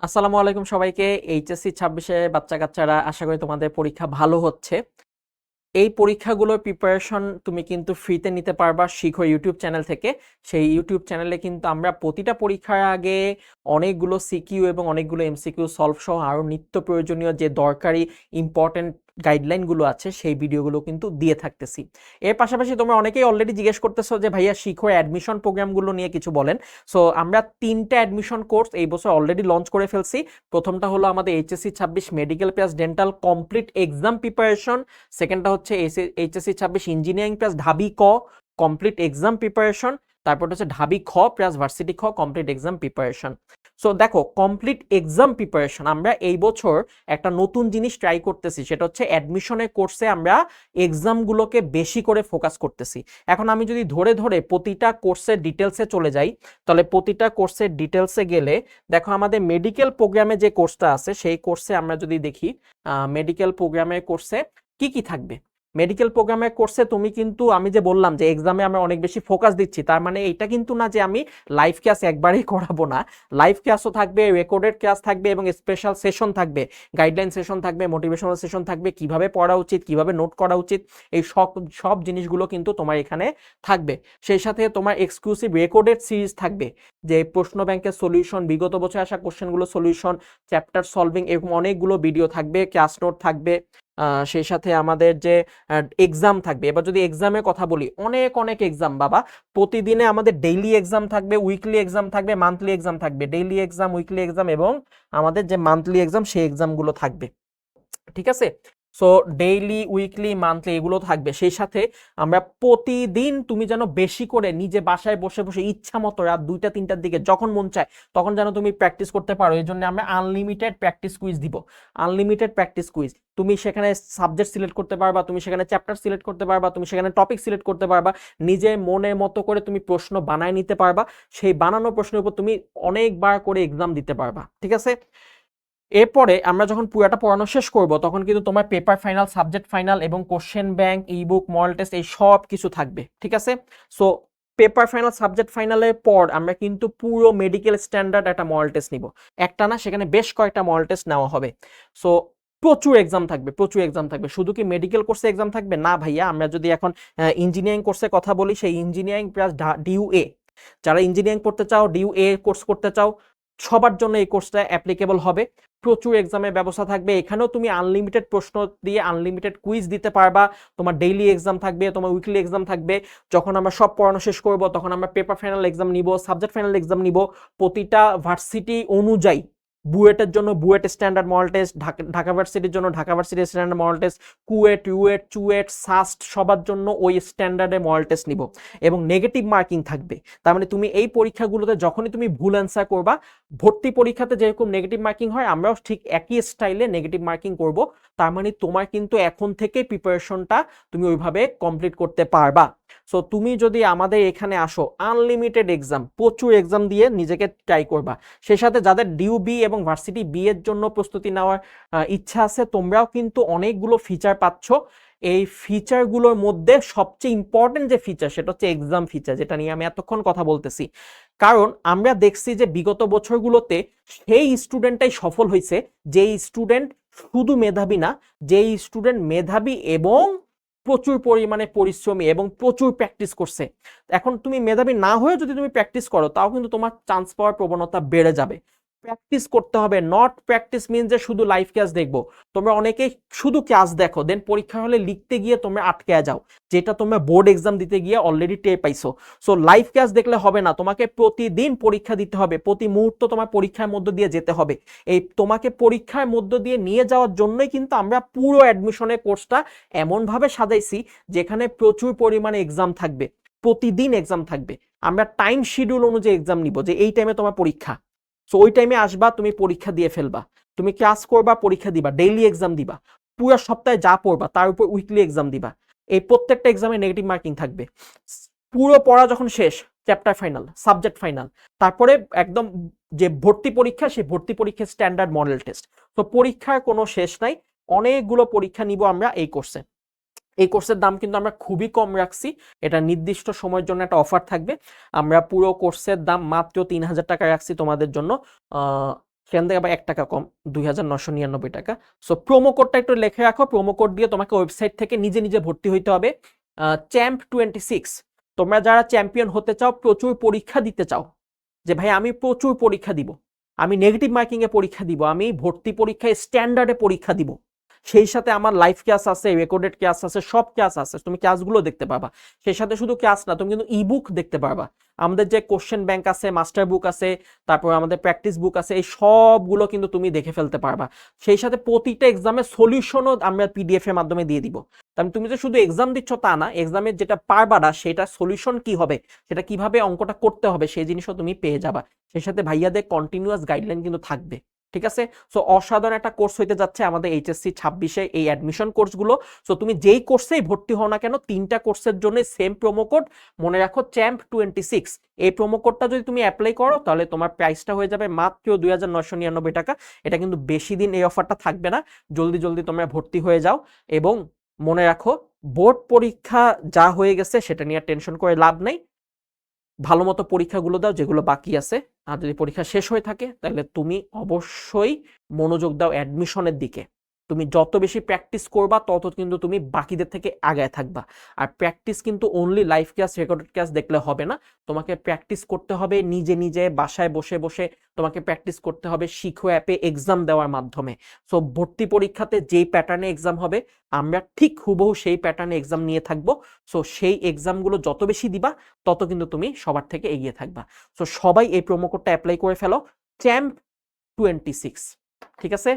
আসসালামু আলাইকুম সবাইকে। এইচএসসি 26-এ বাচ্চা কাচ্চারা, আশা করি তোমাদের পরীক্ষা ভালো হচ্ছে। এই পরীক্ষাগুলোর প্রিপারেশন তুমি কিন্তু ফ্রিতে নিতে পারবা শিখো ইউটিউব চ্যানেল থেকে। সেই ইউটিউব চ্যানেলে কিন্তু আমরা প্রতিটা পরীক্ষার আগে অনেকগুলো সিকিউ এবং অনেকগুলো এমসিকিউ সলভ সহ আরও নিত্য প্রয়োজনীয় যে দরকারি ইম্পর্টেন্ট গাইডলাইনগুলো আছে সেই ভিডিওগুলো কিন্তু দিয়ে থাকতেছি। এর পাশাপাশি তোমরা অনেকেই অলরেডি জিজ্ঞেস করতেছো যে ভাইয়া শিখো অ্যাডমিশন প্রোগ্রামগুলো নিয়ে কিছু বলেন। সো আমরা 3টা অ্যাডমিশন কোর্স এই বছর অলরেডি লঞ্চ করে ফেলছি। প্রথমটা হলো আমাদের HSC 26 medical plus dental complete exam preparation. সেকেন্ডটা হচ্ছে এইচএসসি 26 ইঞ্জিনিয়ারিং প্লাস ঢাবি ক কমপ্লিট এক্সাম প্রিপারেশন। তারপর হচ্ছে ঢাবি খ প্লাস ভার্সিটি খ কমপ্লিট এক্সাম প্রিপারেশন। সো দেখো, কমপ্লিট এক্সাম প্রিপারেশন আমরা এই বছর একটা নতুন জিনিস ট্রাই করতেছি, সেটা হচ্ছে অ্যাডমিশনের কোর্সে আমরা এক্সামগুলোকে বেশি করে ফোকাস করতেছি। এখন আমি যদি ধরে ধরে প্রতিটা কোর্সের ডিটেলসে চলে যাই, তাহলে প্রতিটা কোর্সের ডিটেলসে গেলে দেখো আমাদের মেডিকেল প্রোগ্রামে যে কোর্সটা আছে সেই কোর্সে আমরা যদি দেখি, মেডিকেল প্রোগ্রামের কোর্সে কি কি থাকবে। মেডিকেল প্রোগ্রামের কোর্সে তুমি কিন্তু, আমি যে বললাম যে এক্সামে আমরা অনেক বেশি ফোকাস দিচ্ছি, তার মানে এটা কিন্তু না যে আমি লাইভ ক্লাস একবারেই করাবো না। লাইভ ক্লাসও থাকবে, রেকর্ডেড ক্লাস থাকবে এবং স্পেশাল সেশন থাকবে, গাইডলাইন সেশন থাকবে, মোটিভেশনাল সেশন থাকবে, কিভাবে পড়া উচিত, কিভাবে নোট করা উচিত, এই সব সব জিনিসগুলো কিন্তু তোমার এখানে থাকবে। সেই সাথে তোমার এক্সক্লুসিভ রেকর্ডেড সিরিজ থাকবে, যে প্রশ্ন ব্যাংকের সলিউশন, বিগত বছর আসা কোশ্চেনগুলো সলিউশন, চ্যাপ্টার সলভিং, এরকম অনেকগুলো ভিডিও থাকবে, ক্লাস নোট থাকবে। সেই সাথে আমাদের যে এক্সাম থাকবে, এবার যদি এক্সামের কথা বলি, অনেক অনেক এক্সাম বাবা। প্রতিদিনে আমাদের ডেইলি এক্সাম থাকবে, উইকলি এক্সাম থাকবে, মান্থলি এক্সাম থাকবে। ডেইলি এক্সাম, উইকলি এক্সাম এবং আমাদের যে মান্থলি এক্সাম সেই এক্সামগুলো থাকবে, ঠিক আছে? সো ডেইলি, উইকলি, মান্থলি এগুলো থাকবে। সেই সাথে আমরা প্রতিদিন তুমি যেন বেশি করে নিজে বাসায় বসে বসে ইচ্ছা মতো রাত 2টা 3টার দিকে যখন মন চায় তখন যেন তুমি প্র্যাকটিস করতে পারো। এই জন্য আমরা আনলিমিটেড প্র্যাকটিস কুইজ দিব। আনলিমিটেড প্র্যাকটিস কুইজ, তুমি সেখানে সাবজেক্ট সিলেক্ট করতে পারবা, তুমি সেখানে চ্যাপ্টার সিলেক্ট করতে পারবা, তুমি সেখানে টপিক সিলেক্ট করতে পারবা, নিজের মনের মতো করে তুমি প্রশ্ন বানায় নিতে পারবা। সেই বানানো প্রশ্নের উপর তুমি অনেকবার করে এক্সাম দিতে পারবা, ঠিক আছে? এরপরে আমরা যখন পুরাটা পড়ানো শেষ করব তখন কিন্তু তোমার পেপার ফাইনাল, সাবজেক্ট ফাইনাল এবং question bank, ebook, model test এই সব কিছু থাকবে, ঠিক আছে? সো পেপার ফাইনাল, সাবজেক্ট ফাইনালের পর আমরা কিন্তু পুরো মেডিকেল স্ট্যান্ডার্ড একটা মডেল টেস্ট নিব। একটা না, সেখানে বেশ কয়েকটা মডেল টেস্ট নেওয়া হবে। সো প্রচুর এক্সাম থাকবে, প্রচুর এক্সাম থাকবে। শুধু কি মেডিকেল কোর্সে এক্সাম থাকবে না ভাইয়া, আমরা যদি এখন ইঞ্জিনিয়ারিং কোর্সে কথা বলি, সেই ইঞ্জিনিয়ারিং প্লাস ডিইউএ, যারা ইঞ্জিনিয়ারিং করতে চাও, ডিইউএ কোর্স করতে চাও, সবার জন্য এই কোর্সটা অ্যাপ্লিকেবল হবে। প্রচুর এক্সামের ব্যবস্থা থাকবে, এখানেও তুমি আনলিমিটেড প্রশ্ন দিয়ে আনলিমিটেড কুইজ দিতে পারবা। তোমার ডেইলি এক্সাম থাকবে, তোমার উইকলি এক্সাম থাকবে। যখন আমরা সব পড়ানো শেষ করব তখন আমরা পেপার ফাইনাল এক্সাম নিব, সাবজেক্ট ফাইনাল এক্সাম নিব। প্রতিটা ভার্সিটি অনুযায়ী, বুয়েটের জন্য BUET standard model test, Dhaka ভার্সিটির জন্য Dhaka varsity standard model test, KUET, UET, CUET, SUST সবার জন্য ওই স্ট্যান্ডার্ডে মডেল টেস্ট নিব এবং নেগেটিভ মার্কিং থাকবে। তার মানে তুমি এই পরীক্ষাগুলোতে যখনই তুমি ভুল অ্যান্সার করবা, ভর্তি পরীক্ষাতে যেরকম নেগেটিভ মার্কিং হয় আমরাও ঠিক একই স্টাইলে নেগেটিভ মার্কিং করব। তার মানে তোমার কিন্তু এখন থেকে প্রিপারেশনটা তুমি ওইভাবে কমপ্লিট করতে পারবা। সো তুমি যদি আমাদের এখানে আসো, আনলিমিটেড এক্সাম, প্রচুর এক্সাম দিয়ে নিজেকে ট্রাই করবা। সেই সাথে যাদের ডিউবি এবং ভার্সিটি বি এর জন্য প্রস্তুতি নেওয়ার ইচ্ছা আছে, তোমরাও কিন্তু অনেকগুলো ফিচার পাচ্ছ। এই ফিচারগুলোর মধ্যে সবচেয়ে ইম্পর্টেন্ট যে ফিচার সেটা হচ্ছে এক্সাম ফিচার, যেটা নিয়ে আমি এতক্ষণ কথা বলতেছি। কারণ আমরা দেখছি যে বিগত বছরগুলোতে সেই স্টুডেন্টটাই সফল হয়েছে যেই স্টুডেন্ট শুধু মেধাবী না, যেই স্টুডেন্ট মেধাবী এবং প্রচুর পরিমাণে পরিশ্রমী এবং প্রচুর প্র্যাকটিস করছে। এখন তুমি মেধাবী না হয়েও যদি তুমি প্র্যাকটিস করো তাও কিন্তু তোমার চান্স পাওয়ার প্রবণতা বেড়ে যাবে। প্র্যাকটিস করতে হবে, নট প্র্যাকটিস মিন যে শুধু লাইভ ক্লাস দেখবো। তোমরা অনেকেই শুধু ক্লাস দেখো, দেন পরীক্ষা হলে লিখতে গিয়ে তোমরা আটকে যাও, যেটা তোমরা বোর্ড এক্সাম দিতে গিয়ে অলরেডি টের পাইছো। সো লাইভ ক্লাস দেখলে হবে না, তোমাকে প্রতিদিন পরীক্ষা দিতে হবে, প্রতি মুহূর্ত তোমার পরীক্ষার মধ্য দিয়ে যেতে হবে। এই তোমাকে পরীক্ষার মধ্য দিয়ে নিয়ে যাওয়ার জন্যই কিন্তু আমরা পুরো অ্যাডমিশনের কোর্সটা এমনভাবে সাজাইছি যেখানে প্রচুর পরিমাণে এক্সাম থাকবে, প্রতিদিন এক্সাম থাকবে। আমরা টাইম শিডিউল অনুযায়ী এক্সাম নিব, যে এই টাইমে তোমার পরীক্ষা, সো ওই টাইমে আসবা, তুমি পরীক্ষা দিয়ে ফেলবা। তুমি ক্লাস করবা, পরীক্ষা দিবা, ডেইলি এক্সাম দিবা, পুরো সপ্তাহে যা পড়বা তার উপর উইকলি এক্সাম দিবা। এই প্রত্যেকটা এক্সামে নেগেটিভ মার্কিং থাকবে। পুরো পড়া যখন শেষ, চ্যাপ্টার ফাইনাল, সাবজেক্ট ফাইনাল, তারপরে একদম যে ভর্তি পরীক্ষা, সেই ভর্তি পরীক্ষার স্ট্যান্ডার্ড মডেল টেস্ট। তো পরীক্ষার কোনো শেষ নাই, অনেকগুলো পরীক্ষা নিব আমরা এই কোর্সে। এই কোর্সের দাম কিন্তু আমরা খুবই কম রাখছি, এটা নির্দিষ্ট সময়ের জন্য একটা অফার থাকবে। আমরা পুরো কোর্সের দাম মাত্র 3000 টাকা রাখছি তোমাদের জন্য। সেখান থেকে আবার 1 টাকা কম, 2999 টাকা। সো প্রোমো কোডটা একটু লিখে রাখো, প্রোমো কোড দিয়ে তোমাকে ওয়েবসাইট থেকে নিজে নিজে ভর্তি হইতে হবে। চ্যাম্প26, তোমরা যারা চ্যাম্পিয়ন হতে চাও, প্রচুর পরীক্ষা দিতে চাও, যে ভাই আমি প্রচুর পরীক্ষা দিব, আমি নেগেটিভ মার্কিং এ পরীক্ষা দিব, আমি ভর্তি পরীক্ষায় স্ট্যান্ডার্ডে পরীক্ষা দিব, সেই সাথে আমার লাইভ ক্লাস আছে, রেকর্ডেড ক্লাস আছে, সব ক্লাস আছে, তুমি ক্লাসগুলো দেখতে পারবা। সেই সাথে শুধু ক্লাস না, তুমি কিন্তু ইবুক দেখতে পারবা। আমাদের যে কোশ্চেন ব্যাংক আছে, মাস্টার বুক আছে, তারপর আমাদের প্র্যাকটিস বুক আছে, এই সবগুলো কিন্তু তুমি দেখে ফেলতে পারবা। সেই সাথে প্রতিটা এক্সামের সলিউশনও আমরা পিডিএফ এর মাধ্যমে দিয়ে দিব। তাহলে তুমি যে শুধু এক্সাম দিচ্ছ তা না, এক্সামের যেটা পারবা না সেটা সলিউশন কি হবে, সেটা কিভাবে অঙ্কটা করতে হবে, সেই জিনিসও তুমি পেয়ে যাবা। সেই সাথে ভাইয়াদের কন্টিনিউয়াস গাইডলাইন কিন্তু থাকবে। ঠিক আছে, সো অসাধারণ একটা কোর্স হইতে যাচ্ছে আমাদের এইচএসসি 26-এ এই অ্যাডমিশন কোর্সগুলো। সো তুমি যেই কোর্সেই ভর্তি হও না কেন, 3টা কোর্সের জন্য সেম প্রোমো কোড, মনে রাখো চ্যাম্প26। এই প্রোমো কোডটা যদি তুমি অ্যাপ্লাই করো তাহলে তোমার প্রাইসটা হয়ে যাবে মাত্র 2999 টাকা। এটা কিন্তু বেশি দিন এই অফারটা থাকবে না, জলদি জলদি তোমরা ভর্তি হয়ে যাও। এবং মনে রাখো, বোর্ড পরীক্ষা যা হয়ে গেছে সেটা নিয়ে টেনশন করে লাভ নেই, ভালো মতো পরীক্ষাগুলো দাও যেগুলো বাকি আছে। আর যদি পরীক্ষা শেষ হয়ে থাকে তাহলে তুমি অবশ্যই মনোযোগ দাও অ্যাডমিশনের দিকে। তুমি যত বেশি প্র্যাকটিস করবা তত কিন্তু তুমি বাকিদের থেকে আগায় থাকবা। আর প্র্যাকটিস কিন্তু only live class, recorded class দেখলে হবে না, তোমাকে প্র্যাকটিস করতে হবে নিজে নিজে, বাসায় বসে বসে তোমাকে প্র্যাকটিস করতে হবে শিখো অ্যাপে এক্সাম দেওয়ার মাধ্যমে। সো ভর্তি পরীক্ষাতে যেই প্যাটার্নে এক্সাম হবে, আমরা ঠিক হুবহু সেই প্যাটার্নে এক্সাম নিয়ে থাকবো। সো সেই এক্সামগুলো যত বেশি দিবা তত কিন্তু তুমি সবার থেকে এগিয়ে থাকবা। সো সবাই এই প্রোমো কোডটা অ্যাপ্লাই করে ফেলো, চ্যাম্প26। ঠিক আছে।